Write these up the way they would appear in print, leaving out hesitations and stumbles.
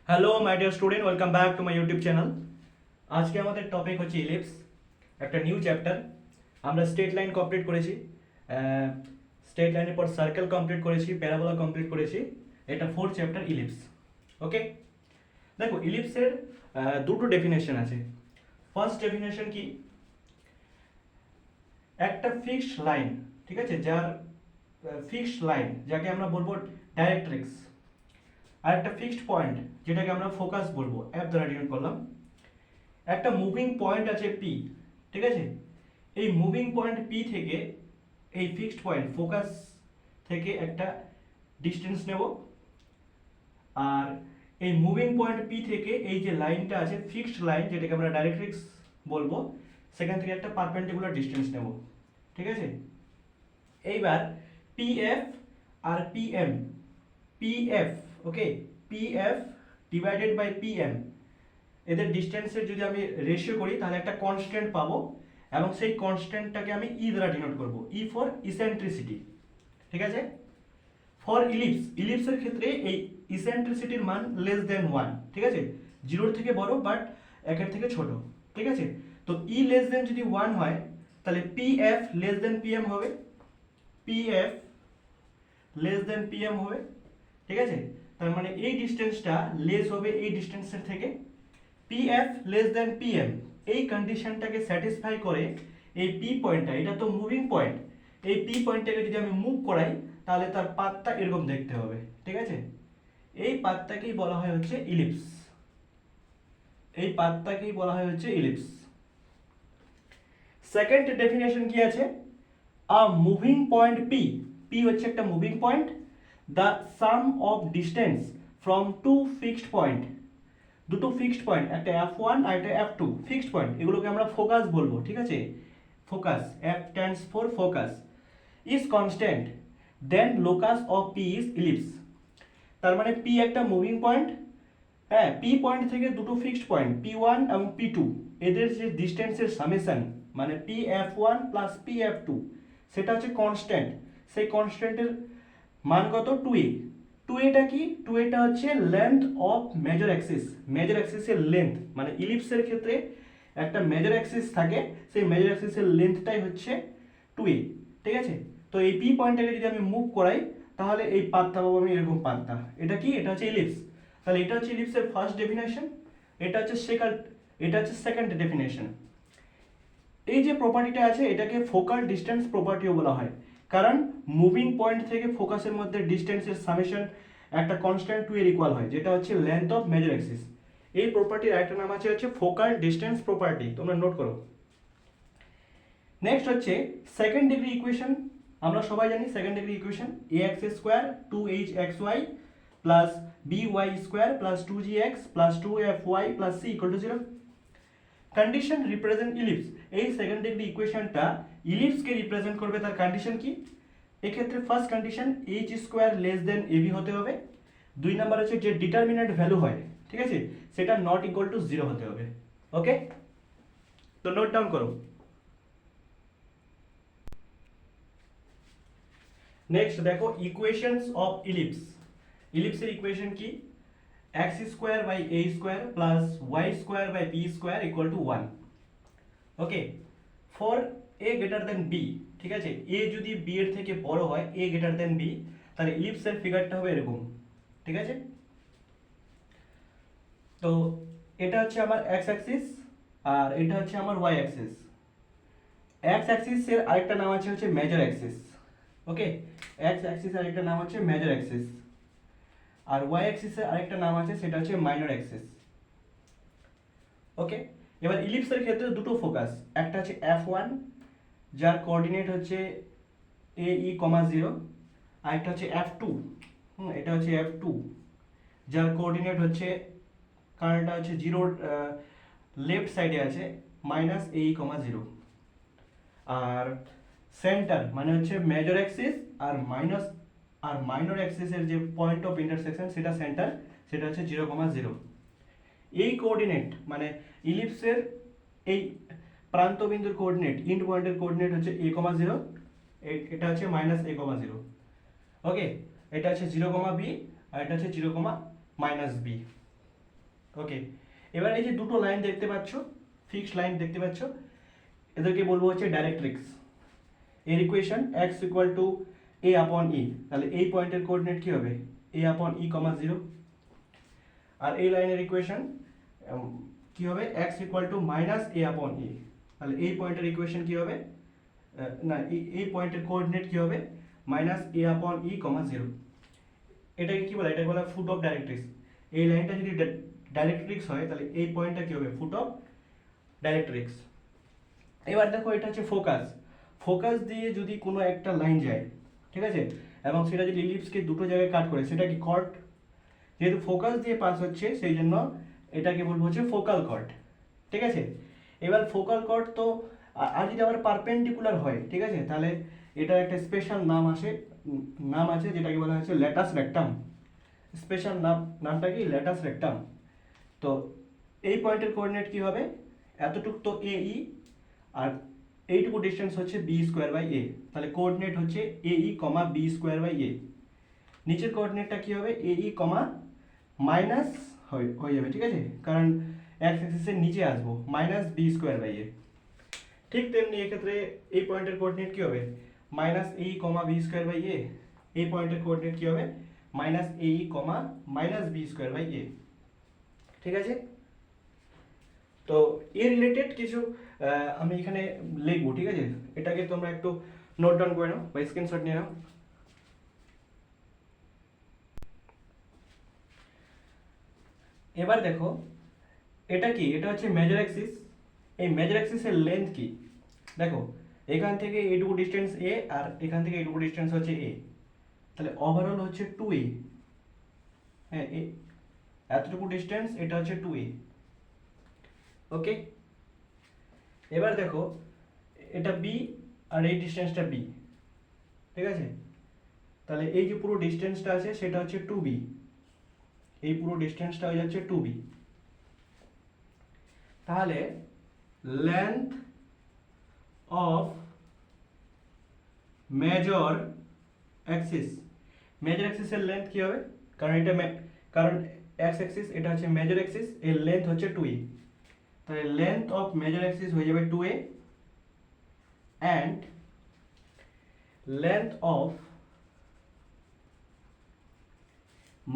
Hello my dear student, welcome back to my YouTube channel. আজকে আমাদের topic হচ্ছে ellipse, একটা নিউ চ্যাপ্টার। আমরা স্ট্রেট লাইন কমপ্লিট করেছি, স্ট্রেট লাইনের পর সার্কেল কমপ্লিট করেছি, প্যারাবোলা কমপ্লিট করেছি। এটা ফোর্থ চ্যাপ্টার ইলিপস। ওকে, দেখো ইলিপসের দুটো ডেফিনেশন আছে। ফার্স্ট ডেফিনেশন কি, একটা ফিক্সড লাইন, ঠিক আছে, যার ফিক্সড লাইন যাকে আমরা বলবো ডাইরেক্ট্রিক্স, আর একটা ফিক্সড পয়েন্ট যেটাকে আমরা ফোকাস বলবো, অ্যাপ দ্বারা ডিনোট করলাম। একটা মুভিং পয়েন্ট আছে পি, ঠিক আছে। এই মুভিং পয়েন্ট পি থেকে এই ফিক্সড পয়েন্ট ফোকাস থেকে একটা ডিস্টেন্স নেব, আর এই মুভিং পয়েন্ট পি থেকে এই যে লাইনটা আছে ফিক্সড লাইন যেটাকে আমরা ডাইরেক্ট্রিক্স বলবো, সেখান থেকে একটা পারপেন্ডিকুলার ডিস্টেন্স নেব, ঠিক আছে। এইবার পিএফ আর PM, PF, okay, PF divided by PM, এদের ডিস্টেন্সের যদি আমি রেশিও করি তাহলে একটা কনস্ট্যান্ট পাবো, এবং সেই কনস্ট্যান্টটাকে আমি ই দ্বারা ডিনোট করব, ই ফর ইসেন্ট্রিসিটি, ঠিক আছে। ফর ইলিপস, ইলিপসের ক্ষেত্রে এই ইসেন্ট্রিসিটির মান লেস দেন 1, ঠিক আছে, জিরোর থেকে বড় বাট একের থেকে ছোট, ঠিক আছে। তো ই লেস দেন যদি 1 হয় তাহলে পিএফ লেস দেন পিএম হবে, পিএফ লেস দেন পিএম হবে, ঠিক আছে। তার মানে এই ডিস্টেন্সটা লেস হবে এই ডিস্টেন্সের থেকে। পিএফ লেস দেন পিএম, এই কন্ডিশনটাকে স্যাটিসফাই করে এই পি পয়েন্টটা, এটা তো মুভিং পয়েন্ট, এই পি পয়েন্টটাকে যদি আমি মুভ করাই তাহলে তার পাথটা এরকম দেখতে হবে, ঠিক আছে। এই পাথটাকেই বলা হয় হচ্ছে ইলিপস, এই পাথটাকেই বলা হয় হচ্ছে ইলিপস। সেকেন্ড ডেফিনেশন কি আছে, a moving point P, P হচ্ছে একটা moving point, the sum of distance from to fixed point, দুটো ফিক্সড পয়েন্ট, একটা F1 আর একটা F2 ফিক্সড পয়েন্ট, এগুলোকে আমরা ফোকাস বলবো, ঠিক আছে। Focus, F stands for focus, is constant, then locus of P is ellipse. তার মানে P একটা মুভিং পয়েন্ট, হ্যাঁ, P পয়েন্ট থেকে দুটো ফিক্সড পয়েন্ট P1 এবং P2, এদের যে ডিস্টেন্সের সামেশন মানে PF1 প্লাস PF2, সেটা হচ্ছে কনস্ট্যান্ট। সেই কনস্ট্যান্টের মান কত, 2a। 2a কি, 2a হচ্ছে length of major axis, major অ্যাক্সিসের লেন্থ, মানে ইলিপসের ক্ষেত্রে একটা মেজর অ্যাক্সিস থাকে, সেই মেজর অ্যাক্সিসের লেন্থটাই হচ্ছে 2a, ঠিক আছে। তো এই পি পয়েন্টটাকে যদি আমি মুভ করাই তাহলে এই পাথটা পাবো আমি, এরকম পাথটা। এটা কি, এটা হচ্ছে ইলিপস। তাহলে এটা হচ্ছে ইলিপসের ফার্স্ট ডেফিনেশন, এটা হচ্ছে সেকেন্ড ডেফিনেশন। এই যে প্রপার্টিটা আছে এটাকে ফোকাল ডিস্টেন্স প্রপার্টিও বলা হয়, কারণ মুভিং পয়েন্ট থেকে ফোকাসের মধ্যে ডিস্টেন্সের সামেশন একটা কনস্ট্যান্ট 2 এর ইকুয়াল হয়, যেটা হচ্ছে লেন্থ অফ মেজর অ্যাক্সিস। এই প্রপার্টির একটা নাম আছে হচ্ছে ফোকাল ডিস্টেন্স প্রপার্টি, তোমরা নোট করো। নেক্সট হচ্ছে সেকেন্ড ডিগ্রি ইকুয়েশন। আমরা সবাই জানি second degree equation, ax square 2hxy plus by square plus 2gx plus 2fy plus c equal to 0। Condition represent ellipse, এই সেকেন্ড ডিগ্রি ইকুয়েশনটা ইলিপসকে রিপ্রেজেন্ট করবে। তার কন্ডিশন কি, এক্ষেত্রে first condition H square less than AB হতে হবে। দুই নাম্বার হচ্ছে যে ডিটারমিনেন্ট ভ্যালু হয়, ঠিক আছে, সেটা নট ইকুয়াল টু 0 হতে হবে। ওকে, তো নোট ডাউন করো। নেক্সট দেখো ইকুয়েশনস অফ ইলিপস। ইলিপসের ইকুয়েশন কি, x square by a square plus y square by b square equal to 1। Okay, for a greater than b, ঠিক আছে, a যদি b এর থেকে বড় হয়, a গ্রেটার দেন b, তাহলে ইলিপসের ফিগারটা হবে এরকম, ঠিক আছে। তো এটা হচ্ছে আমার x অ্যাক্সিস আর এটা হচ্ছে আমার y অ্যাক্সিস। x অ্যাক্সিসের আরেকটা নাম আছে হচ্ছে মেজর অ্যাক্সিস। ওকে, x অ্যাক্সিসের আরেকটা নাম হচ্ছে মেজর অ্যাক্সিস, আর y অ্যাক্সিসের আরেকটা নাম আছে সেটা হচ্ছে মাইনর অ্যাক্সিস। ওকে, এবার ইলিপসের ক্ষেত্রে দুটো ফোকাস, একটা হচ্ছে F1 যার কোঅর্ডিনেট হচ্ছে AE, 0, আর একটা হচ্ছে F2, এটা হচ্ছে F2 যার কোঅর্ডিনেট হচ্ছে, কারণ এটা হচ্ছে 0 লেফট সাইডে আছে -AE, 0। আর সেন্টার মানে হচ্ছে মেজর অ্যাক্সিস আর মাইনর অ্যাক্সিসের যে পয়েন্ট অফ ইন্টারসেকশন সেটা সেন্টার, সেটা হচ্ছে 0, 0। এই কোঅর্ডিনেট মানে ইলিপসের এই প্রান্তবিন্দুর কোঅর্ডিনেট, ইন্ড পয়েন্টের কোঅর্ডিনেট হচ্ছে a, 0, এটা হচ্ছে -a, 0। ওকে, এটা হচ্ছে 0, b, আর এটা হচ্ছে 0, -b। ওকে, এবার এই যে দুটো লাইন দেখতে পাচ্ছ, ফিক্সড লাইন দেখতে পাচ্ছ, এদেরকে বলবো হচ্ছে ডাইরেক্ট্রিক্স। এর equation x equal to a আপন e, তাহলে এই পয়েন্টের কোঅর্ডিনেট কি হবে a আপন e কমা 0, আর এই লাইনের ইকুয়েশন কি হবে x equal to minus a আপন e, তাহলে এই পয়েন্টের ইকুয়েশন কি হবে না এই পয়েন্টের কোঅর্ডিনেট কি হবে মাইনাস a আপন e কমা 0। এটাকে কি বলে, এটাকে বলা ফুট অফ ডাইরেক্ট্রিক্স। এই লাইনটা যদি ডাইরেক্ট্রিক্স হয় তাহলে এই পয়েন্টটা কি হবে ফুট অফ ডাইরেক্ট্রিক্স। এবার দেখো এটা হচ্ছে ফোকাস, ফোকাস দিয়ে যদি কোনো একটা লাইন যায়, ঠিক আছে, এবং সেটা যদি ইলিপসকে দুটো জায়গায় কাট করে, সেটা কি কর্ড। যেহেতু ফোকাস দিয়ে পাস হচ্ছে সেই জন্য এটাকে বলবো হচ্ছে ফোকাল কর্ড, ঠিক আছে। এবার ফোকাল কর্ড তো আর যদি আবার পারপেন্ডিকুলার হয়, ঠিক আছে, তাহলে এটা একটা স্পেশাল নাম আছে যেটাকে বলা হচ্ছে ল্যাটাস রেক্টাম। স্পেশাল নামটা কি ল্যাটাস রেক্টাম। তো এই পয়েন্টের কোঅর্ডিনেট কি হবে, এতটুকু তো এ ই, আর এইটুকু ডিস্টেন্স হচ্ছে বি স্কোয়ার বাই এ, তাহলে কোঅর্ডিনেট হচ্ছে এ E comma B square by এ। নিচের কোঅর্ডিনেটটা কি হবে এ ই কমা মাইনাস হয়ে যাবে, ঠিক আছে, কারণ এক্স অ্যাক্সিসের নিচে আসবো minus B square by A. ঠিক তেমনি এক্ষেত্রে এই পয়েন্টের কোঅর্ডিনেট কি হবে minus A E comma B square by A, এই পয়েন্টের কোঅর্ডিনেট কি হবে minus A E comma minus B square by A, ঠিক আছে। তো এর রিলেটেড কিছু আমি এখানে লিখবো, ঠিক আছে, এটাকে তোমরা একটু নোট ডাউন করে নাও বা স্ক্রিনশট নিয়ে নাও। এবার দেখো এটা কি, এটা হচ্ছে মেজর অ্যাক্সিস। এই মেজর অ্যাক্সিসের লেন্থ কি, দেখো এখান থেকে এইটুকু ডিস্টেন্স এ আর এখান থেকে এইটুকু ডিস্টেন্স হচ্ছে এ, তাহলে ওভারঅল হচ্ছে 2a। হ্যাঁ, এতটুকু ডিস্টেন্স এটা হচ্ছে 2a। ওকে, এবার দেখো এটা বি আর এই ডিস্টেন্সটা বি, ঠিক আছে, তাহলে এই যে পুরো ডিস্টেন্সটা আছে সেটা হচ্ছে 2b, এই পুরো ডিস্টেন্সটা হয়ে যাচ্ছে 2b। তাহলে length of major axis, major অ্যাক্সিসের লেন্থ কি হবে, কারণ এটা কারণ এক্স অ্যাক্সিস এটা হচ্ছে মেজর অ্যাক্সিস, এর লেন্থ হচ্ছে 2a, তাহলে লেন্থ অফ মেজর অ্যাক্সিস হয়ে যাবে 2a, and length of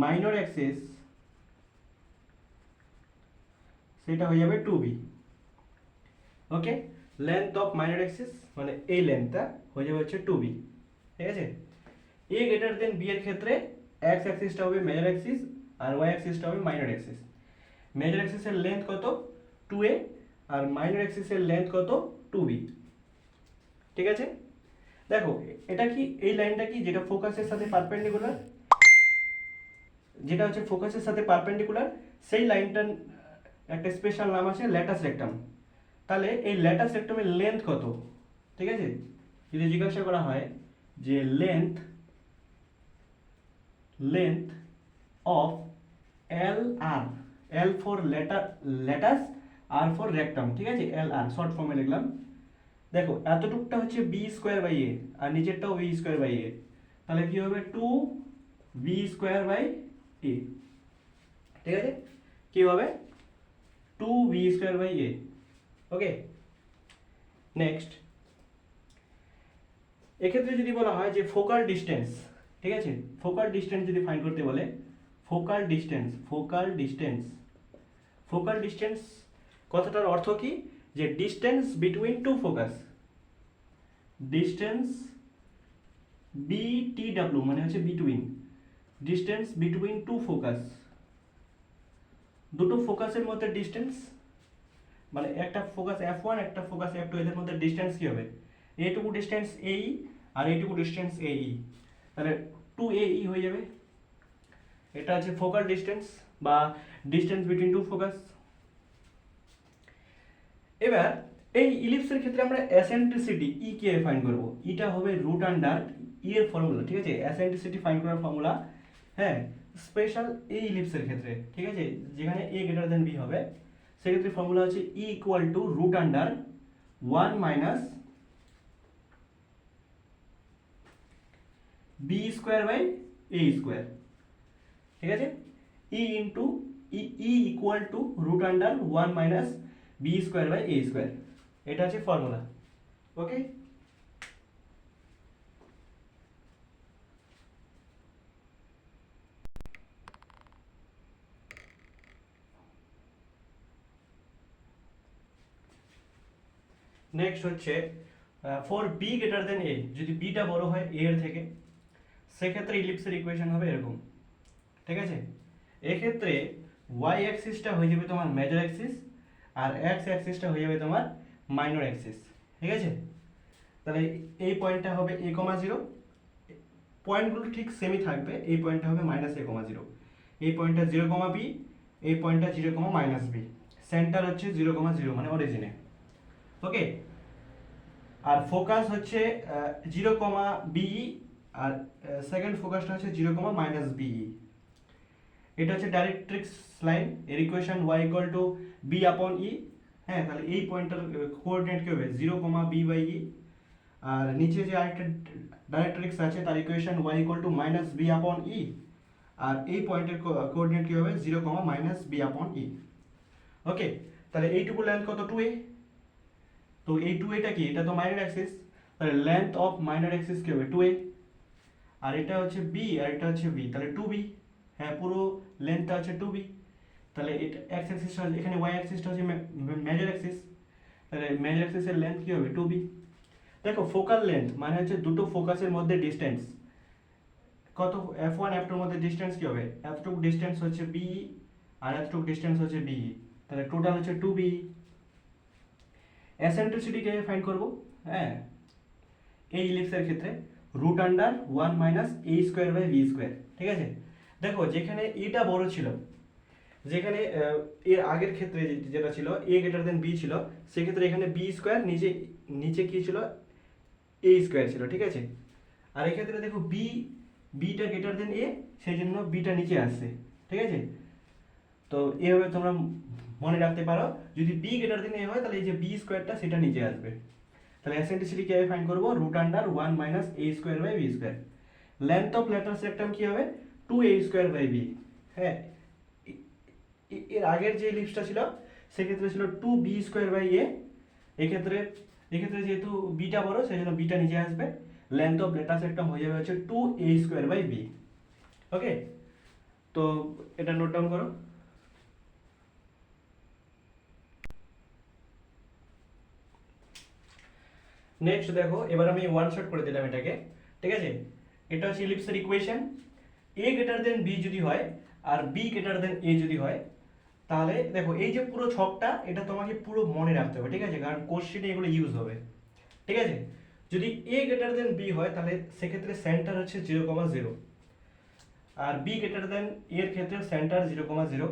minor Axis সেটা হয়ে যাবে 2b। Okay, length of minor Axis মানে এই লেন্থটা হয়ে যাবে হচ্ছে 2b, ঠিক আছে। এ গ্রেটার দেন বি এর ক্ষেত্রে এক্স অ্যাক্সিসটা হবে মেজর অ্যাক্সিস আর ওয়াই অ্যাক্সিসটা হবে মাইনর অ্যাক্সিস। মেজর অ্যাক্সিসের লেন্থ কত 2a, আর মাইনর অ্যাক্সিসের লেন্থ কত 2b, ঠিক আছে। দেখো এটা কি, এই লাইনটা কি যেটা ফোকাসের সাথে পারপেন্ডিকুলার, যেটা হচ্ছে ফোকাসের সাথে পারপেন্ডিকুলার, সেই লাইনটার একটা স্পেশাল নাম আছে ল্যাটাস রেক্টাম। তাহলে এই ল্যাটাস রেক্টামের লেন্থ কত, ঠিক আছে, যদি জিজ্ঞাসা করা হয় যে length of L R, L for latus, R for rectum, ঠিক আছে, এল আর শর্ট ফর্মে লিখলাম। দেখো এতটুকটা হচ্ছে বি স্কোয়ার বাই এ আর নিচেরটাও বি স্কোয়ার বাই এ, তাহলে কি হবে 2b স্কোয়ার বাই এ, ঠিক আছে, কি হবে 2b square by A. Okay, next এক্ষেত্রে যদি বলা হয় যে ফোকাল ডিস্টেন্স, ঠিক আছে, ফোকাল ডিস্টেন্স যদি ফাইন্ড করতে বলে, ফোকাল ডিস্টেন্স কথাটার অর্থ কি, যে distance between to focus, distance BTW মানে হচ্ছে between, distance between to focus, দুটো ফোকাসের মধ্যে ডিস্টেন্স, মানে একটা ফোকাস F1 একটা ফোকাস F2, এদের মধ্যে ডিস্টেন্স কি হবে, এইটুকু ডিস্টেন্স AE আর এইটুকু ডিস্টেন্স AE, তাহলে 2AE হয়ে যাবে। এটা হচ্ছে ফোকাল ডিস্টেন্স বা ডিস্টেন্স বিটুইন টু ফোকাস। এবার এই ইলিপসের ক্ষেত্রে আমরা অ্যাসেন্ট্রিসিটি ই কে ফাইন্ড করব, ইটা হবে রুট আন্ডার ই এর ফর্মুলা, ঠিক আছে, অ্যাসেন্ট্রিসিটি ফাইন্ড করার ফর্মুলা, হ্যাঁ, স্পেশাল এই ইলিপসের ক্ষেত্রে, ঠিক আছে, যেখানে এ গ্রেটার দেন বি হবে, সেক্ষেত্রে ফর্মুলা হচ্ছে E equal to root under 1 minus B square by A square, ঠিক আছে, E into E equal to root under 1 minus B square by A square, এটা হচ্ছে ফর্মুলা। ওকে, নেক্সট হচ্ছে for B greater than A, যদি বিটা বড় হয় এ এর থেকে, সেক্ষেত্রে ইলিপসের ইকুয়েশন হবে এরকম। ঠিক আছে, এক্ষেত্রে ওয়াই অ্যাক্সিসটা হয়ে যাবে তোমার মেজর অ্যাক্সিস, আর এক্স অ্যাক্সিসটা হয়ে যাবে তোমার মাইনর অ্যাক্সিস। ঠিক আছে, তাহলে এই পয়েন্টটা হবে এ কমা জিরো, পয়েন্টগুলো ঠিক সেমই থাকবে। এই পয়েন্টটা হবে মাইনাস এ কমা জিরো, এই পয়েন্টটা জিরো কমা বি, এই পয়েন্টটা zero comma minus B, centre হচ্ছে জিরো কমা জিরো মানে অরিজিনে। ওকে, আর ফোকাস হচ্ছে জিরো কমা বিই, আর সেকেন্ড ফোকাসটা হচ্ছে জিরো কমা মাইনাস বিই। এটা হচ্ছে ডাইরেক্ট্রিক্স লাইন, এর equation y equal to B upon E. হ্যাঁ, তাহলে এই পয়েন্টটার কোঅর্ডিনেট কি হবে, zero comma B by E. আর নিচে যে আরেকটা ডাইরেক্ট্রিক্স আছে তার equation y equal to minus B upon E, আর এই পয়েন্টের কোঅর্ডিনেট কি হবে, zero comma minus B upon ই। ওকে, তাহলে এইটুকু লেন্থ কত, 2a। তো এই 2a কি, এটা তো মাইনর অ্যাক্সিস, তাহলে লেন্থ অফ মাইনর অ্যাক্সিস কি হবে, 2a। আর এটা হচ্ছে b আর এটা হচ্ছে b, তাহলে 2b। হ্যাঁ, পুরো লেন্থটা হচ্ছে 2b। তাহলে এটা এক্স অ্যাক্সিসটা, এখানে ওয়াই অ্যাক্সিসটা হচ্ছে মেজর অ্যাক্সিস, তাহলে মেজর অ্যাক্সিসের লেন্থ কি হবে, 2b। দেখো ফোকাল লেন্থ মানে হচ্ছে দুটো ফোকাসের মধ্যে ডিসটেন্স কত, f1 f2 এর মধ্যে ডিসটেন্স কি হবে, এতটুকু ডিসটেন্স হচ্ছে b, আর এতটুকু ডিসটেন্স হচ্ছে b, তাহলে টোটাল হচ্ছে 2b। এসেন্ট্রিসিটি কে ফাইন্ড করব, হ্যাঁ, এই ইলিপসের ক্ষেত্রে root under 1 minus A square by B square. ঠিক আছে, দেখো যেখানে এটা বড় ছিল, যেখানে এর আগের ক্ষেত্রে যেটা ছিল এ গ্রেটার দেন বি ছিল, সেক্ষেত্রে এখানে বি স্কোয়ার, নিচে নিচে কি ছিল, এ স্কোয়ার ছিল। ঠিক আছে, আর এক্ষেত্রে দেখো বিটা গ্রেটার দেন এ, সেই জন্য বিটা নিচে আসছে। ঠিক আছে, তো এইভাবে তোমরা মনে রাখতে পারো, যদি বি গ্রেটার দেন এ হয় তাহলে এই যে বি স্কোয়ারটা সেটা নিচে আসবে। তাহলে এসেন্ট্রিসিটি কিভাবে ফাইন্ড করব, root under 1 minus A square by B square. Length of latus rectum কি হবে, 2a স্কোয়ার বাই বি। হ্যাঁ, এর আগের যে ইলিপসটা ছিল সেক্ষেত্রে ছিল 2b স্কোয়ার বাই এ, এক্ষেত্রে এক্ষেত্রে যেহেতু বিটা বড় সেই জন্য বিটা নিচে আসবে, লেন্থ অফ লেটার সেক্টম হয়ে যাবে হচ্ছে 2a স্কোয়ার বাই বি। ওকে, তো এটা নোট ডাউন করো। নেক্সট দেখো, এবার আমি ওয়ান শট করে দিলাম এটাকে। ঠিক আছে, এটা হচ্ছে ইলিপসের ইকুয়েশন। এ গ্রেটার দেন বি যদি হয় আর বি গ্রেটার দেন এ যদি হয়, তাহলে দেখো এই যে পুরো ছকটা এটা তোমাকে পুরো মনে রাখতে হবে। ঠিক আছে, কারণ কোশ্চেনে এগুলো ইউজ হবে। ঠিক আছে, যদি এ গ্রেটার দেন বি হয় তাহলে সেক্ষেত্রে সেন্টার হচ্ছে 0,0, আর বি গ্রেটার দেন এর ক্ষেত্রে সেন্টার 0,0।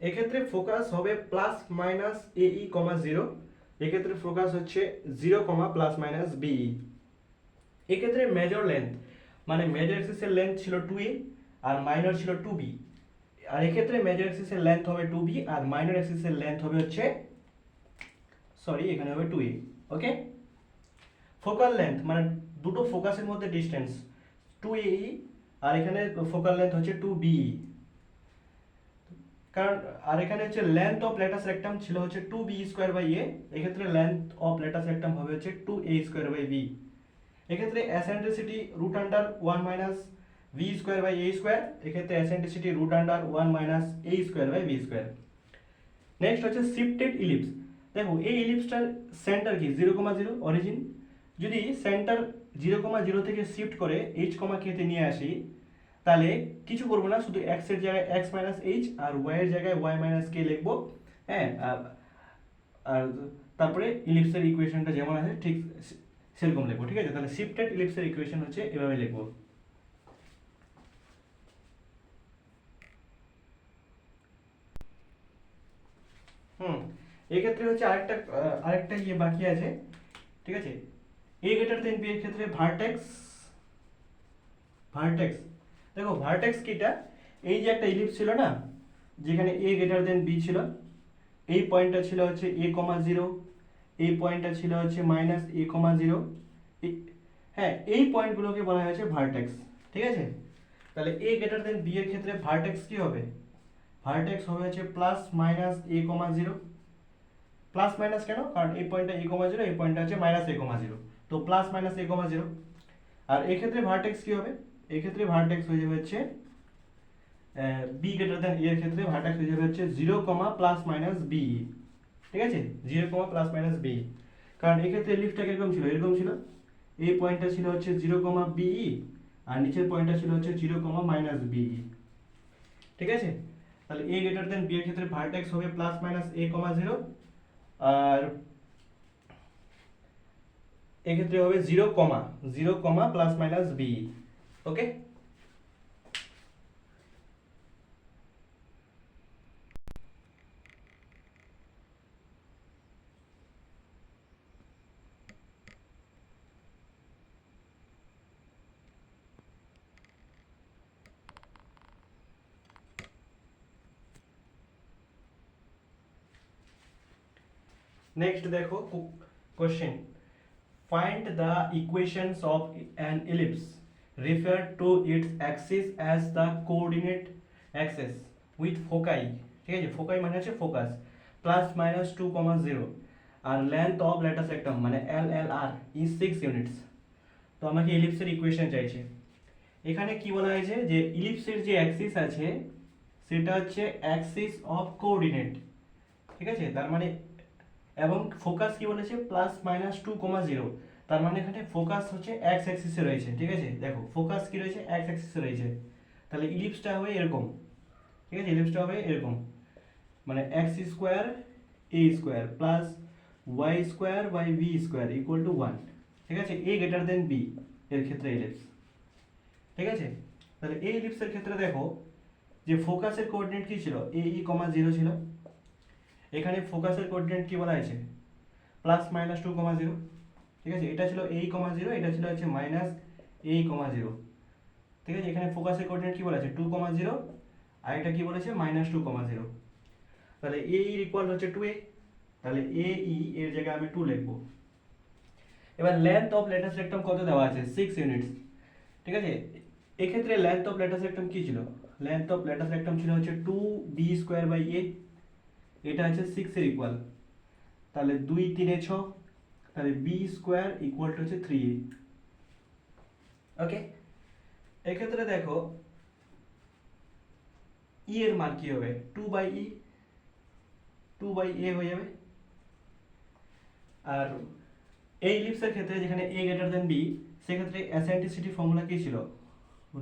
এক্ষেত্রে ফোকাস হবে প্লাস মাইনাস এ ই কমা 0, এক্ষেত্রে ফোকাস হচ্ছে 0, প্লাস মাইনাস বিই। এক্ষেত্রে মেজর লেন্থ মানে মেজর অ্যাক্সিসের লেন্থ ছিল 2a আর মাইনর ছিল 2b, আর এক্ষেত্রে মেজর অ্যাক্সিসের লেন্থ হবে 2b আর মাইনর অ্যাক্সিসের লেন্থ হবে হচ্ছে, সরি এখানে হবে 2a। ওকে, ফোকাল লেন্থ মানে দুটো ফোকাসের মধ্যে ডিসটেন্স 2a, আর এখানে ফোকাল লেন্থ হচ্ছে 2be। কারণ আর এখানে হচ্ছে লেন্থ অফ লেটাস রেক্টাম ছিল হচ্ছে 2b স্কোয়ার বাই এ, এক্ষেত্রে লেন্থ অফ লেটাস রেক্টাম হবে হচ্ছে 2a স্কোয়ার বাই বি। এক্ষেত্রে eccentricity root under 1 minus V square by A square, এক্ষেত্রে eccentricity root under 1 minus A square by B square. Next হচ্ছে shifted ellipse. দেখো এই ইলিপসটার centre কি 0,0 origin, যদি centre 0,0 থেকে শিফট করে h, k তে নিয়ে আসি, তাহলে কিছু করবো না, শুধু x এর জায়গায় x minus H R y এর জায়গায় y মাইনাস কে লিখবো। হ্যাঁ, আর তারপরে ইলিপসের ইকুয়েশনটা যেমন আছে ঠিক সেরকম লিখবো। ঠিক আছে, তাহলে শিফটেড ইলিপসের ইকুয়েশন হচ্ছে এভাবে লিখবো। এক্ষেত্রে হচ্ছে আরেকটা ইয়ে বাকি আছে। ঠিক আছে, এ গ্রেটার দেন বি এর ক্ষেত্রে ভার্টেক্স দেখো ভার্টেক্স কিটা, এই যে একটা ইলিপস ছিল না যেখানে এ গ্রেটার দেন বি ছিল, এই পয়েন্টটা ছিল হচ্ছে এ কমা 0, এই পয়েন্টটা ছিল হচ্ছে মাইনাস এ কমা 0। হ্যাঁ, এই পয়েন্টগুলোকে বলা হয়েছে ভার্টেক্স। ঠিক আছে, তাহলে এ গ্রেটার দেন বি এর ক্ষেত্রে ভার্টেক্স কি হবে, ভার্টেক্স হবে হচ্ছে plus minus A comma zero. Plus minus কেন? কারণ এই পয়েন্টটা এ কমা জিরো, এই পয়েন্টটা হচ্ছে মাইনাস এ কমা জিরো, তো plus minus A comma zero. আর এক্ষেত্রে ভার্টেক্স কি হবে? এক্ষেত্রে ভার্টেক্স হয়ে যাবে হচ্ছে বি গ্রেটার দ্যান এর ক্ষেত্রে ভার্টেক্স হয়ে যাবে হচ্ছে zero comma plus minus B. ঠিক আছে, zero comma plus minus B. কারণ এক্ষেত্রে লিফটটা কিরকম ছিল? এরকম ছিল, এই পয়েন্টটা ছিল হচ্ছে জিরো কমা বিই, আর নিচের পয়েন্টটা ছিল হচ্ছে জিরো কমা মাইনাস বিই। ঠিক আছে, তাহলে এ গ্রেটার দ্যান বি এর ক্ষেত্রে ভার্টেক্স হবে plus minus A comma zero, আর এক্ষেত্রে হবে zero comma plus minus B. Okay, next দেখো question, find the equations of an ellipse refer to its axis as the coordinate axis with foci। ঠিক আছে, foci মানে হচ্ছে focus, plus minus 2,0 আর length of latus rectum মানে LLR is 6 units. তো আমাকে ইলিপসের equation চাইছে। এখানে কি বলা হয়েছে যে ইলিপসের যে অ্যাক্সিস আছে সেটা হচ্ছে অ্যাক্সিস অফ কোঅর্ডিনেট। ঠিক আছে, তার মানে এবং ফোকাস কি বলেছে প্লাস মাইনাস 2,0, তার মানে এখানে ফোকাস হচ্ছে এক্স অ্যাক্সিসে রয়েছে। ঠিক আছে, দেখো ফোকাস কি রয়েছে এক্স অ্যাক্সিসে রয়েছে, তাহলে ইলিপসটা হবে এরকম। ঠিক আছে, ইলিপসটা হবে এরকম, মানে X square A square plus Y square by V square equal to 1। ঠিক আছে, এ গ্রেটার দেন বি এর ক্ষেত্রে ইলিপস। ঠিক আছে, তাহলে এই ইলিপসের ক্ষেত্রে দেখো যে ফোকাসের কোঅর্ডিনেট কি ছিল এ ই কমা 0 ছিল, এখানে ফোকাসের কোঅর্ডিনেট কি বলা হয়েছে প্লাস মাইনাস 2,0। ঠিক আছে, এটা ছিল এই কমা 0, এটা ছিল হচ্ছে মাইনাস এই কমা 0। ঠিক আছে, এখানে ফোকাসের কোঅর্ডিনেট কি বলা আছে 2,0, আর এটা কি বলেছে মাইনাস 2,0। তাহলে এ ইকুয়াল হচ্ছে 2a, তাহলে এ ই এর জায়গায় আমি 2 লিখবো। এবার লেন্থ অফ ল্যাটাস রেক্টাম কত দেওয়া আছে 6 ইউনিটস। ঠিক আছে, এক্ষেত্রে লেন্থ অফ ল্যাটাস রেক্টাম কি ছিল? লেন্থ অফ ল্যাটাস রেক্টাম ছিল হচ্ছে 2b স্কয়ার বাই a, এটা হচ্ছে 6 এর ইকুয়াল, তাহলে 2 3 6, তাহলে b স্কয়ার ইকুয়াল টু হচ্ছে 3a। ওকে, এক্ষেত্রে দেখো ই এর মান কি হবে 2/a হয়ে যাবে। আর এই ইলিপসের ক্ষেত্রে যেখানে a গ্রেটার দেন b, সেক্ষেত্রে অ্যাসেন্ট্রিসিটি ফর্মুলা কি ছিল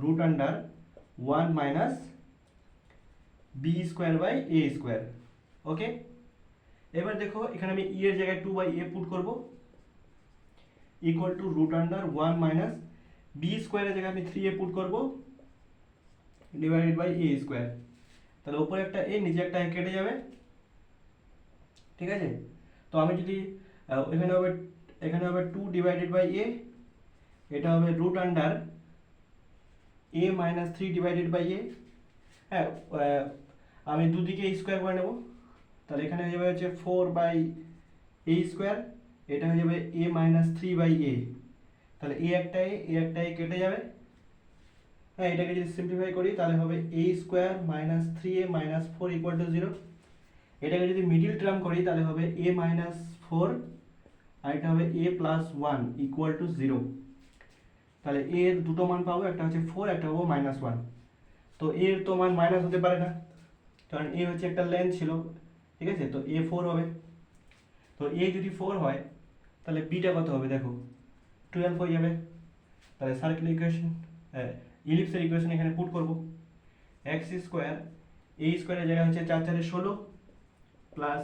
root under 1 minus B square by A square. Okay, এবার দেখো এখানে আমি ই এর জায়গায় 2/a পুট করব equal to root under 1 minus B স্কোয়ারের জায়গায় আমি 3a পুট করব ডিভাইডেড বাই এ স্কোয়ার। তাহলে উপরে একটা এ নিচে একটা এ কেটে যাবে। ঠিক আছে, তো আমি যদি এখানে হবে 2 ডিভাইডেড বাই এ, এটা হবে root under A minus 3 divided by A. হ্যাঁ, আমি দুদিকে স্কোয়ার করে নেব, তাহলে এখানে হয়ে যাবে হচ্ছে 4/a স্কোয়ার, এটা হয়ে যাবে a মাইনাস 3/a। তাহলে এ একটা এ কেটে যাবে। হ্যাঁ, এটাকে যদি সিম্পলিফাই করি তাহলে হবে a square minus 3a minus 4 equal to 0। এটাকে যদি মিডিল টার্ম করি তাহলে হবে a মাইনাস 4, আর এটা হবে a প্লাস 1 ইকুয়াল টু 0। তাহলে a এর দুটো মান পাবো, একটা হচ্ছে 4, একটা পাবো মাইনাস 1। তো a এর তো মান মাইনাস হতে পারে না, কারণ a হচ্ছে একটা লেন্থ ছিল। ঠিক আছে, তো a 4 হবে। তো a যদি 4 হয় তাহলে bটা কত হবে দেখো 12 হয়ে যাবে। তাহলে সার্কেল ইকুয়েশন ইলিপসের ইকুয়েশন এখানে পুট করব, এক্স স্কোয়ার এ স্কোয়ারের জায়গায় হচ্ছে 4 4 16 plus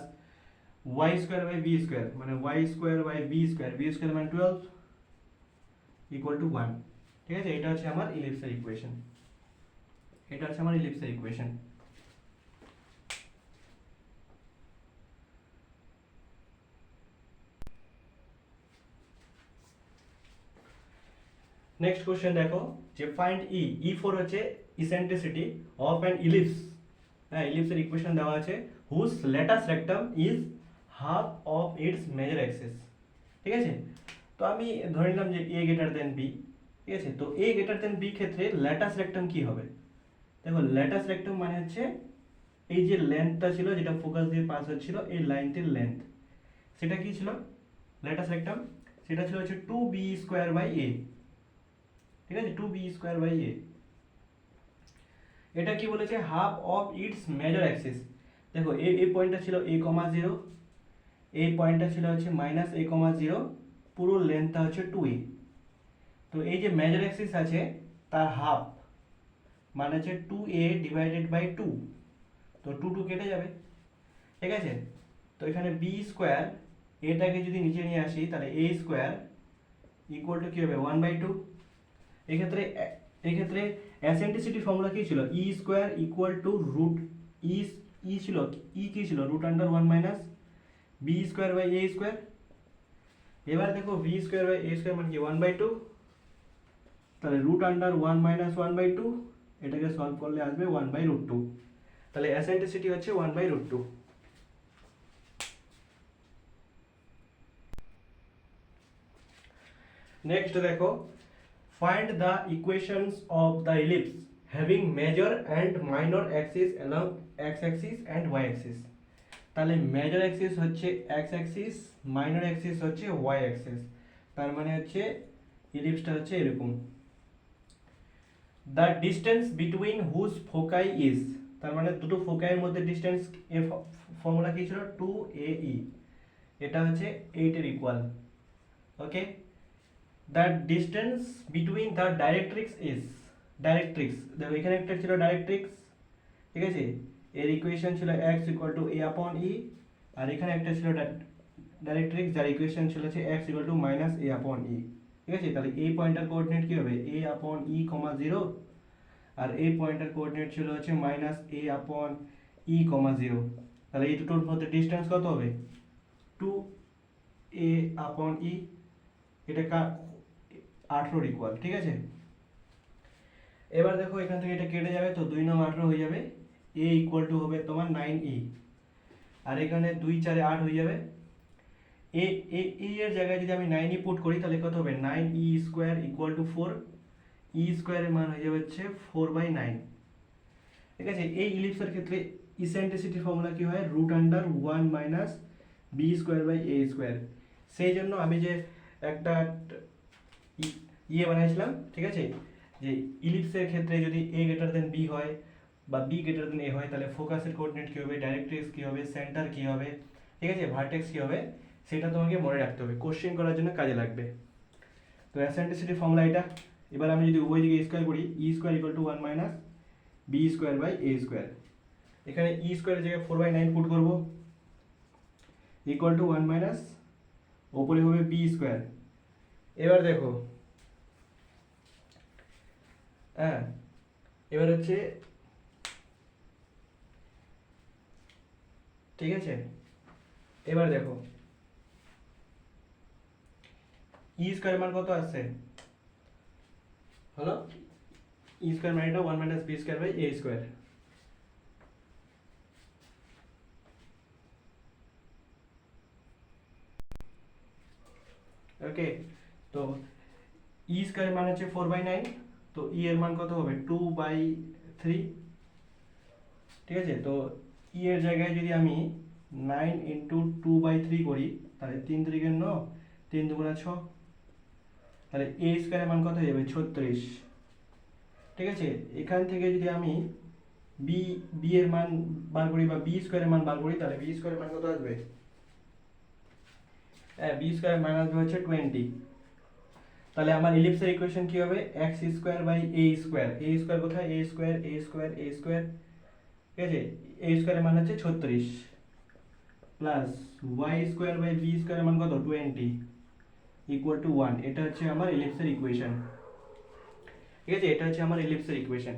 Y square by B square মানে Y square by B square মানে 12 ইকুয়াল টু 1। ঠিক আছে, এটা হচ্ছে আমার ইলিপসের ইকুয়েশন, এটা হচ্ছে আমার ইলিপসের ইকুয়েশন। নেক্সট কোশ্চেন দেখো যে ফাইন্ড ই ফর হচ্ছে ইসেন্ট্রিসিটি অফ অ্যান ইলিপস। হ্যাঁ, ইলিপসের ইকুয়েশন দেওয়া আছে whose latus rectum is half of its major axis. ঠিক আছে, তো আমি ধরে নিলাম যে এ গ্রেটার দেন বি। ঠিক আছে, তো এ গ্রেটার দেন বি ক্ষেত্রে ল্যাটাস রেক্টাম কি হবে? দেখো ল্যাটাস রেক্টাম মানে হচ্ছে এই যে লেন্থটা ছিল যেটা ফোকাস দিয়ে পাস হচ্ছিল, এই লাইনটির লেন্থ সেটা কি ছিল, লেটাস রাখতাম, সেটা ছিল হচ্ছে 2b² / a, ঠিক আছে, 2b²/a। এটা কি বলেছে, half of its major Axis. দেখো এই পয়েন্টটা ছিল a,0, এই পয়েন্টটা ছিল হচ্ছে -a,0, পুরো লেন্থটা হচ্ছে 2a। তো এই যে মেজর অ্যাক্সিস আছে তার হাফ মানে হচ্ছে 2a/2, তো 2 কেটে যাবে, ঠিক আছে। তো এখানে b², এটাকে যদি নিচে নিয়ে আসি তাহলে a² ইকুয়াল টু কি হবে 1/2। এক্ষেত্রে এক্ষেত্রে অ্যাসেন্ট্রিসিটি ফর্মুলা কি ছিল, e² ইকুয়াল টু রুট ই ছিল, ই কি ছিল, √1 - b²/a²। এবার দেখো b²/a² মানে কি 1/2, তাহলে √1 - 1/2, এটাকে সলভ করলে আসবে 1/√2। তাহলে অ্যাসেন্ট্রিসিটি হচ্ছে 1/√2। নেক্সট দেখো, find the equations of the ellipse having major and minor axis along x axis and y axis. তাহলে মেজর অ্যাক্সিস হচ্ছে x অ্যাক্সিস, মাইনর অ্যাক্সিস হচ্ছে y অ্যাক্সিস। তার মানে হচ্ছে ইলিপসটা হচ্ছে এরকম। The distance between whose foci is, তার মানে দুটো ফোকাইয়ের মধ্যে ডিস্টেন্স, এর ফর্মুলা কি ছিল 2ae, এটা হচ্ছে 8 এর equal. Okay, the distance between the directrix is, directrix দেখো এখানে একটা ছিল ডাইরেক্ট্রিক্স, ঠিক আছে, এর ইকুয়েশন ছিল x = a/e, আর এখানে একটা ছিল ডাইরেক্ট্রিক্স যার ইকুয়েশন ছিল হচ্ছে x = -a/e, ঠিক আছে। তাহলে এই পয়েন্টার কোঅর্ডিনেট কি হবে a/e, 0, আর এই পয়েন্টার কোঅর্ডিনেট ছিল হচ্ছে -a/e, 0। তাহলে এই দুটোর মধ্যে ডিসটেন্স কত হবে 2a/e, এটা 18 ইকুয়াল, ঠিক আছে। এবার দেখো এখান থেকে এটা কেটে যাবে, তো 2 9 18 হয়ে যাবে, a ইকুয়াল টু হবে তোমার 9e, আর এখানে 2 4 8 হয়ে যাবে। এ এর জায়গায় যদি আমি 9e পুট করি তাহলে কত হবে 9e² ইকুয়াল টু 4, e² এর মান হয়ে যাবে হচ্ছে 4/9, ঠিক আছে। এই ইলিপসের ক্ষেত্রে ইসেন্ট্রিসিটি ফর্মুলা কি হয়, √1 - b²/a²। সেই জন্য আমি যে একটা ইয়ে বানাইছিলাম, ঠিক আছে, যে ইলিপসের ক্ষেত্রে যদি a > b হয় বা b > a হয় তাহলে ফোকাসের কোঅর্ডিনেট কি হবে, ডাইরেক্ট্রিক্স কি হবে, সেন্টার কি হবে, ঠিক আছে, ভার্টেক্স কি হবে, সেটা তোমাকে মনে রাখতে হবে, কোশ্চেন করার জন্য কাজে লাগবে। তো অ্যাসেন্ট্রিসিটি ফর্মুলা এটা। এবার আমি যদি উভয় দিকে স্কয়ার করি, e² = 1 - b²/a², এখানে e² এর জায়গায় 4/9 পুট করব, ইকুয়াল টু 1 - ওপরে হবে b²। এবার দেখো, হ্যাঁ, এবার হচ্ছে, ঠিক আছে, এবার দেখো e² মান কত আসছে, হলো e² মানে এটা 1 - b²/a²। ওকে, তো e² মান হচ্ছে 4/9, তো e এর মান কত হবে 2/3, ঠিক আছে। তো e এর জায়গায় যদি আমি 9 × 2/3 করি তাহলে 3 × 3 = 9, 3 × 2 = 6, তাহলে a² এর মান কত হয়ে যাবে 36, ঠিক আছে। এখান থেকে যদি আমি b এর মান বার করি বা b² এর মান বার করি তাহলে b² এর মান কত আসবে, হ্যাঁ, b² এর মান আসবে হচ্ছে 20। তাহলে আমার ইলিপসের ইকুয়েশন কি হবে, x² / a², a² কোথায়, a² ঠিক আছে, a² এর মান হচ্ছে 36 প্লাস y² / b² এর মান কত 20 ইকুয়াল টু 1। এটা হচ্ছে আমার ইলিপসের ইকুয়েশন, ঠিক আছে, এটা হচ্ছে আমার ইলিপসের ইকুয়েশন।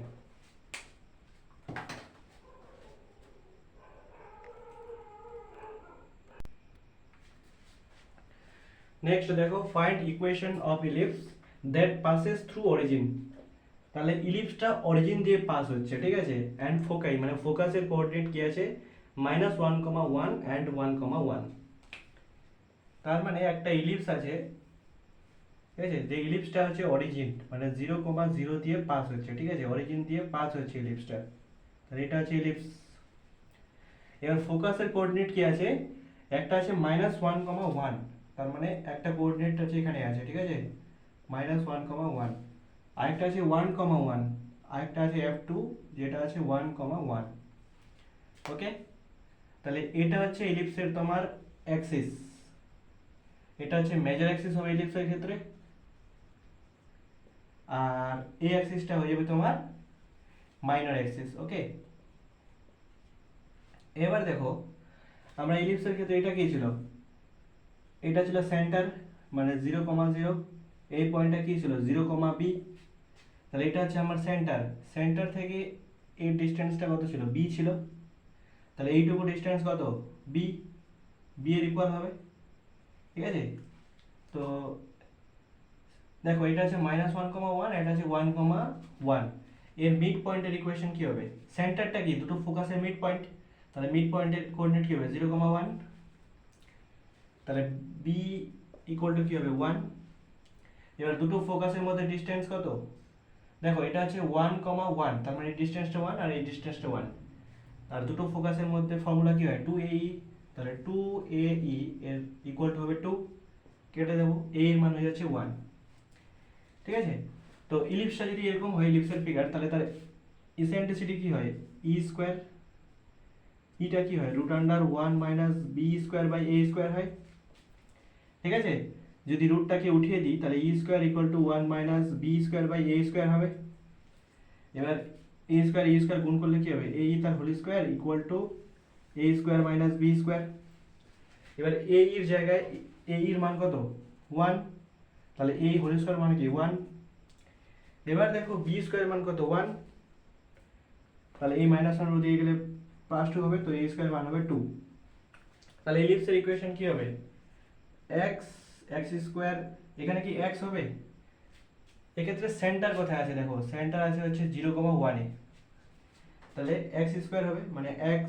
নেক্সট দেখো, find equation of ellipse that passes through origin. তাহলে ইলিপসটা অরিজিন দিয়ে পাস হচ্ছে, ঠিক আছে, অ্যান্ড ফোকাই মানে ফোকাসের কোঅর্ডিনেট কি আছে -1, 1 অ্যান্ড 1, 1। তার মানে একটা ইলিপস আছে, ঠিক আছে, যে ইলিপসটা হচ্ছে অরিজিন মানে 0, 0 দিয়ে পাস হচ্ছে, ঠিক আছে, অরিজিন দিয়ে পাস হচ্ছে ইলিপসটা, তাহলে এটা হচ্ছে ইলিপস। এবার ফোকাসের কোঅর্ডিনেট কি আছে, একটা আছে -1,1, তার মানে একটা কোঅর্ডিনেট আছে এখানে আছে, ঠিক আছে, -1,1, আরেকটা আছে 1,1, আরেকটা আছে F2 যেটা আছে 1,1। ওকে, তাহলে এটা হচ্ছে ইলিপসের তোমার অ্যাক্সিস, এটা হচ্ছে মেজর অ্যাক্সিস হবে ইলিপসের ক্ষেত্রে, আর এই অ্যাক্সিসটা হয়ে যাবে তোমার মাইনর অ্যাক্সিস। ওকে, এবার দেখো আমরা ইলিপসের ক্ষেত্রে এটা কি ছিল, এটা ছিল সেন্টার মানে 0,0, এই পয়েন্টটা কি ছিল 0,b, তাহলে এটা হচ্ছে আমার সেন্টার, সেন্টার থেকে এই ডিসটেন্সটা কত ছিল b ছিল, তাহলে এইটুকু ডিসটেন্স কত b, b এর ইকুয়াল হবে, ঠিক আছে। তো দেখো এটা হচ্ছে -1,1, এটা হচ্ছে 1,1, এর মিড পয়েন্টের ইকুয়েশন কি হবে, সেন্টারটা কি দুটো ফোকাসের মিড পয়েন্ট, তাহলে মিড পয়েন্টের কোঅর্ডিনেট কি হবে 0,1, তাহলে b ইকুয়াল টু কি হবে 1। এবার দুটো ফোকাসের মধ্যে ডিসটেন্স কত, দেখো এটা হচ্ছে 1,1, তার মানে এই ডিসটেন্সটা 1 আর এই ডিসটেন্সটা 1, আর দুটো ফোকাসের মধ্যে ফর্মুলা কি হয় 2AE, তাহলে 2AE এর ইকুয়াল টু হবে 2, কেটে দেবো, a এর মান হয়ে যাচ্ছে 1, ঠিক আছে। তো ইলিপসটা যদি এরকম হয় ইলিপসের ফিগার, তাহলে তার ইসেন্ট্রিসিটি কি হয় e স্কয়ার, ইটা কি হয় √1 - b square by a square হয়, ঠিক আছে। যদি রুটটাকে উঠিয়ে দিই তাহলে e square equal to 1 - b square by a square হবে। এবার a স্কয়ার e স্কয়ার গুণ করলে কি হবে a e তার whole square equal to a square minus b square. এবার a এর জায়গায় a এর মান কত 1, তাহলে a হোল স্কয়ার মানে কি 1। এবার দেখো b স্কয়ার মান কত 1, তাহলে এই -1 দিয়ে গেলে +2 হবে, তো a স্কয়ার মান হবে 2। তাহলে ইলিপসের ইকুয়েশন কি হবে x x স্কয়ার, এখানে কি x হবে, এক্ষেত্রে সেন্টার কোথায় আছে দেখো, সেন্টার আছে হচ্ছে 0,1 এ, তাহলে x স্কয়ার হবে মানে x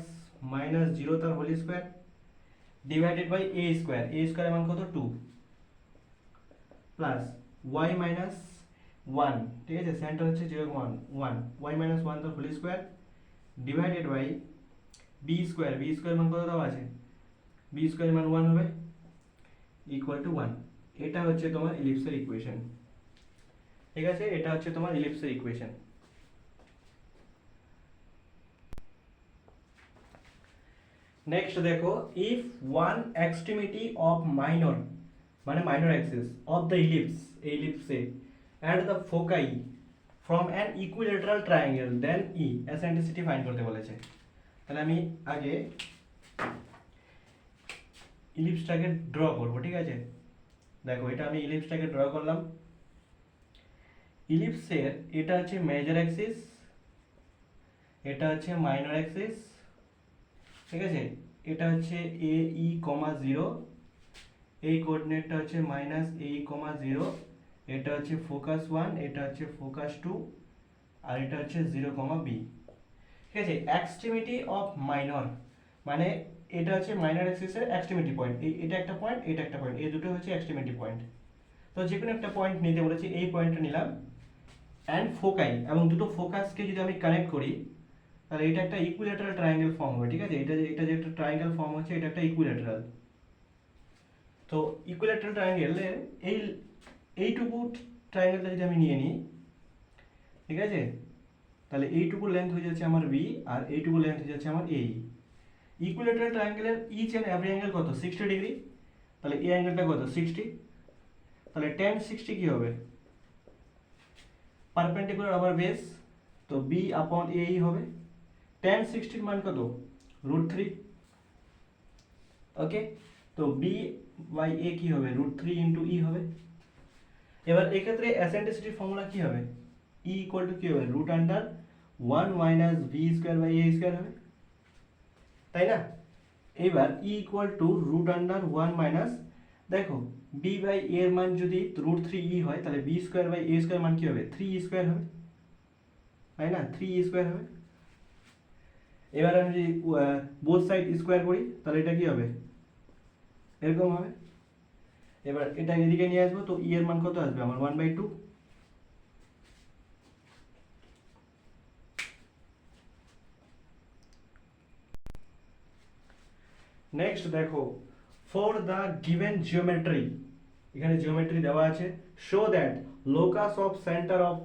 - 0 তার whole square divided by a square, a স্কয়ারের মান কত 2, প্লাস y - 1, ঠিক আছে, সেন্টার হচ্ছে 0,1, y - 1 তার whole square divided by b square, b square মান কত দেওয়া আছে, b স্কয়ার মান 1 হবে ইকুয়াল টু 1। এটা হচ্ছে তোমার ইলিপসের ইকুয়েশন, ঠিক আছে, এটা হচ্ছে তোমার ইলিপসের ইকুয়েশন। নেক্সট দেখো, if one extremity of minor মানে minor axis of the ellipse, এই ইলিপসে at the foci from an equilateral triangle then E eccentricity find করতে বলেছে। তাহলে আমি আগে ইলিপসটাকে ড্র করব, ঠিক আছে। দেখো এটা আমি ইলিপসটাকে ড্র করলাম, ইলিপসের এটা হচ্ছে মেজর অ্যাক্সিস, এটা হচ্ছে মাইনর অ্যাক্সিস, ঠিক আছে, এটা হচ্ছে a e, 0, এই কোঅর্ডিনেটটা হচ্ছে -a e, 0, এটা হচ্ছে ফোকাস 1, এটা হচ্ছে ফোকাস 2, আর এটা হচ্ছে 0,b, ঠিক আছে। এক্সট্রিমিটি অফ মাইনর মানে এটা হচ্ছে মাইনর অ্যাক্সিসের এক্সট্রিমিটি পয়েন্ট, এটা একটা পয়েন্ট, এটা একটা পয়েন্ট, এই দুটো হচ্ছে এক্সট্রিমিটি পয়েন্ট। তো যে কোনো একটা পয়েন্ট নিতে বলেছি, এই পয়েন্টটা নিলাম অ্যান্ড ফোকাই, এবং দুটো ফোকাসকে যদি আমি কানেক্ট করি তাহলে এটা একটা ইকুইলেটারাল ট্রায়াঙ্গেল ফর্ম হবে, ঠিক আছে। এটা যে একটা ট্রায়াঙ্গেল ফর্ম হচ্ছে, এটা একটা ইকুইলেটারাল। তো ইকুইলেটারাল ট্রায়াঙ্গেলের এইটুকু ট্রায়াঙ্গেলটা যদি আমি নিয়ে নিই, ঠিক আছে, তাহলে এইটুকু লেন্থ হয়ে যাচ্ছে আমার বি, আর এইটুকু লেন্থ হয়ে যাচ্ছে আমার এই। ইকুইলেটারাল ট্রায়াঙ্গেলের ইচ অ্যান্ড এভরি অ্যাঙ্গেল কত 60 ডিগ্রি, তাহলে এই অ্যাঙ্গেলটা কত 60, তাহলে tan 60 কি হবে পারপেন্ডিকুলার ওভার বেস, তো বি আপন এ হবে, tan 60 এর মান কত √3, ওকে। তো বি বাই এ কি হবে √3 ইন্টু ই হবে। এবার এক্ষেত্রে এসেন্ট্রিসিটির ফর্মুলা কি হবে, ই ইকুয়াল টু কি হবে √1 - v square by a square হবে, তাই না। এবার ই ইকুয়াল টু √1 দেখো b বাই a এর মান যদি √3e হয়, তাহলে b square by a square মান কি হবে 3e স্কয়ার হবে, তাই না, 3e স্কয়ার হবে। এবার আমি যদি বোথ সাইড স্কয়ার করি তাহলে এটা কি হবে এরকম হবে। এবার এটা এদিকে নিয়ে আসবো, তো ই এর মান কত আসবে আমার 1/2, নেক্সট দেখো, ফর দ্য গিভেন জিওমেট্রি, এখানে জিওমেট্রি দেওয়া আছে, show that locus of centre of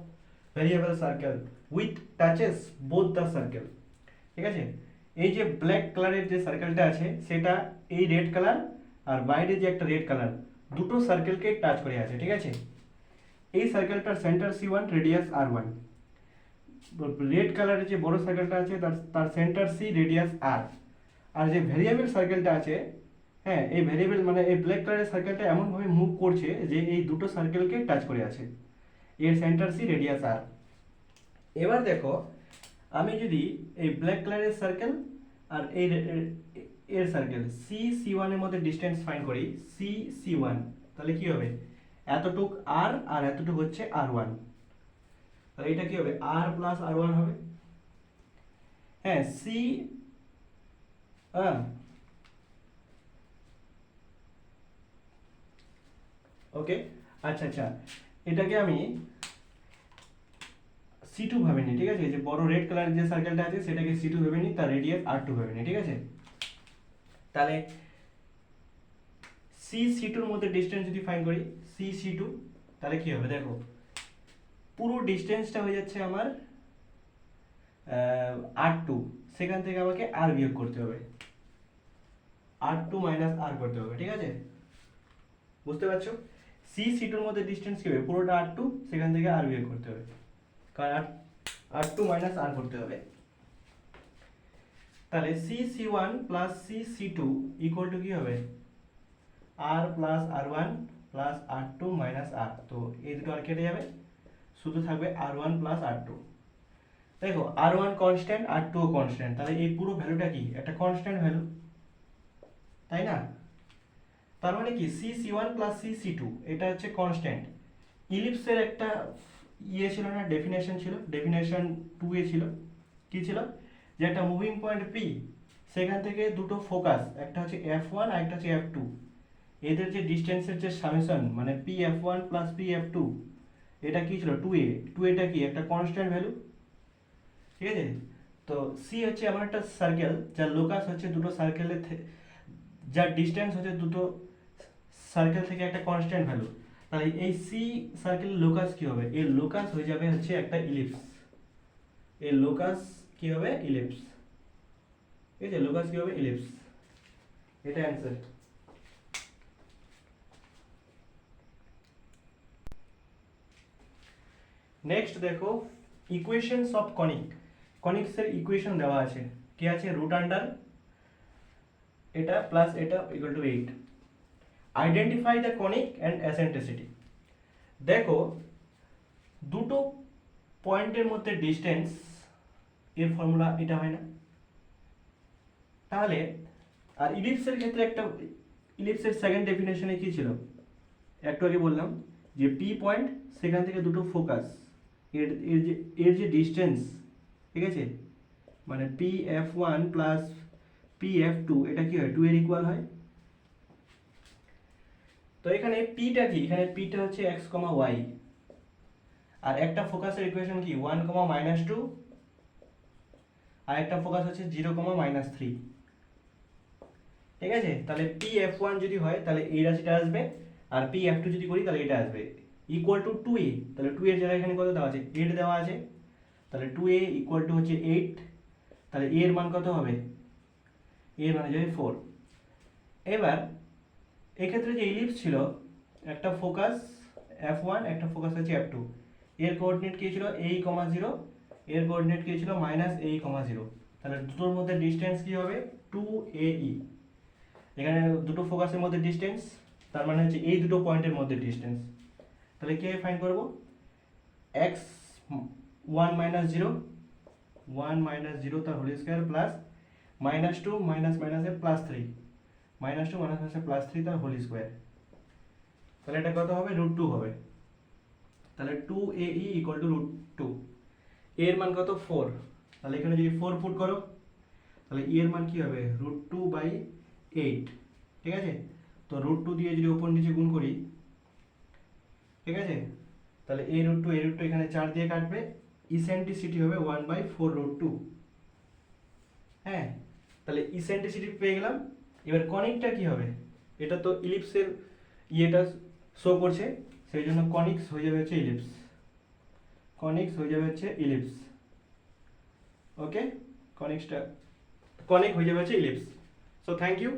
variable circle with touches both the circle. ঠিক আছে, এই যে ব্ল্যাক কালারের যে সার্কেলটা আছে সেটা এই রেড কালার আর বাইরে যে একটা রেড কালার দুটো সার্কেলকে টাচ করে আছে। ঠিক আছে, এই সার্কেলটার centre C1, radius R1। Red কালারের যে বড় সার্কেলটা আছে তার সেন্টার C, রেডিয়াস R। আর যে ভেরিয়েবল সার্কেলটা আছে, হ্যাঁ, এই ভেরিয়েবল মানে এই ব্ল্যাক কালারের সার্কেলটা এমনভাবে মুভ করছে যে এই দুটো সার্কেলকে টাচ করে আছে, এর সেন্টার C, রেডিয়াস R। এবার দেখো, আমি যদি এই ব্ল্যাক কালারের সার্কেল আর এই এর সার্কেল C1 এর মধ্যে ডিস্টেন্স ফাইন্ড করি, C1, তাহলে কি হবে, এতটুক R আর এতটুক হচ্ছে R1, তাহলে এটা কি হবে, R প্লাস R1 হবে। হ্যাঁ, ওকে, আচ্ছা আচ্ছা, এটাকে আমি C2 ভাবে নিই। ঠিক আছে, এই যে বড় রেড কালারের যে সার্কেলটা আছে সেটাকে C2 ভেবে নিই, তার রেডিয়াস R2 ভেবে নিই। ঠিক আছে, তাহলে C2 এর মধ্যে ডিসটেন্স যদি ফাইন্ড করি, C2, তাহলে কি হবে দেখো, পুরো ডিসটেন্সটা হয়ে যাচ্ছে আমার R2, সেখান থেকে আমাকে R বিয়োগ করতে হবে, R2 মাইনাস R করতে হবে। ঠিক আছে, বুঝতে পারছো, C2 এর মধ্যে ডিসটেন্স কি হবে, পুরোটা R2, সেখান থেকে R বিয়োগ করতে হবে, কারণ R2 মাইনাস R করতে হবে। তাহলে C1 plus C2 equal to কি হবে, R plus R1 plus R2 minus R। তো এই দুটো আর কেটে যাবে, শুধু থাকবে R1 প্লাস R2। দেখো, R1 কনস্ট্যান্ট, R2 ও কনস্ট্যান্ট, তাহলে এই পুরো ভ্যালুটা কি একটা কনস্ট্যান্ট ভ্যালু, তাই না? তার মানে কি C1 প্লাস C2 এটা হচ্ছে কনস্ট্যান্ট। ইলিপসের একটা ইয়ে ছিল না, ডেফিনেশন ছিল, ডেফিনেশন 2 এ ছিল, কি ছিল, যে একটা মুভিং পয়েন্ট P, সেখান থেকে দুটো ফোকাস, একটা হচ্ছে F1 আর একটা হচ্ছে F2, এদের যে ডিস্টেন্সের যে সামেশন মানে PF1 প্লাস PF2, এটা কি ছিল 2a। 2a কি একটা কনস্ট্যান্ট ভ্যালু। ঠিক আছে, তো C হচ্ছে এমন একটা সার্কেল যার লোকাস হচ্ছে দুটো সার্কেলের, যার ডিস্টেন্স হচ্ছে দুটো সার্কেল থেকে একটা কনস্ট্যান্ট ভ্যালু। তাহলে এই C সার্কেলের লোকাস কি হবে, এর লোকাস হয়ে যাবে হচ্ছে একটা ইলিপস, এর লোকাস কি হবে, ইলিপস। ঠিক আছে, লোকাস কি হবে, ইলিপস। এটা অ্যান্সার। নেক্সট দেখো, ইকুয়েশনস অফ কনিক। কনিক্সের ইকুয়েশন দেওয়া আছে, কি আছে, রুট আন্ডার এটা প্লাস এটা equal to 8। Identify the conic and eccentricity. দেখো, দুটো পয়েন্টের মধ্যে ডিস্টেন্স, এর ফর্মুলা এটা হয় না, তাহলে আর ইলিপসের ক্ষেত্রে একটা, ইলিপসের সেকেন্ড ডেফিনেশনে কি ছিল, একটু আগে বললাম যে পি পয়েন্ট, সেখান থেকে দুটো ফোকাস, এর যে ডিস্টেন্স, ঠিক আছে, মানে PF1 প্লাস PF2 এটা কি হয়, 2 এর ইকুয়াল হয়। তো এখানে পিটা কি, এখানে পিটা হচ্ছে x, y, আর একটা ফোকাসের ইকুয়েশন কি 1, -2, আর একটা ফোকাস হচ্ছে 0, -3। ঠিক আছে, তাহলে PF1 যদি হয় তাহলে এই রাশিটা আসবে, আর PF2 যদি করি তাহলে এটা আসবে, ইকুয়াল টু 2a। তাহলে 2 এর জায়গায় এখানে কত দেওয়া আছে, 8 দেওয়া আছে, তাহলে 2a ইকুয়াল টু হচ্ছে 8। তাহলে a এর মান কত হবে, a এর মান হয়ে যাবে 4। এবার এক্ষেত্রে যে ইলিপস ছিল, একটা ফোকাস F1, একটা ফোকাস হচ্ছে F2, এর কোঅর্ডিনেট কি ছিল a, 0, এর কোঅর্ডিনেট কি ছিল -a, 0। তাহলে দুটোর মধ্যে ডিসটেন্স কি হবে, 2ae। এখানে দুটো ফোকাসের মধ্যে ডিসটেন্স, তার মানে হচ্ছে এই দুটো পয়েন্টের মধ্যে ডিসটেন্স। তাহলে কি ফাইন্ড করব, x 1 - 0, 1 - 0 তার হোল স্কয়ার প্লাস -2 - +3, -2 -3 তার হোল স্কয়ার। তাহলে এটা কত হবে, √2 হবে। তাহলে 2ae = √2। এর মান কত, 4। তাহলে এখানে যদি 4 পুট করো, তাহলে এর মান কি হবে, √2/8। ঠিক আছে, তো √2 দিয়ে যদি উপর নিচে গুণ করি, ঠিক আছে, তাহলে a√2 এখানে 4 দিয়ে কাটবে, ইসেন্ট্রিসিটি হবে 1/4 √2। হ্যাঁ, তাহলে ইসেন্ট্রিসিটি পেয়ে গেলাম, এবার কনিকটা কি হবে, এটা তো ইলিপসের ইয়েটা শো করছে, সেই জন্য কনিক্স হয়ে যাবে হচ্ছে ইলিপস, কনিক্স হয়ে যাবে হচ্ছে ইলিপস। ওকে, কনিক্সটা কনিক হয়ে যাবে হচ্ছে ইলিপস। So thank you.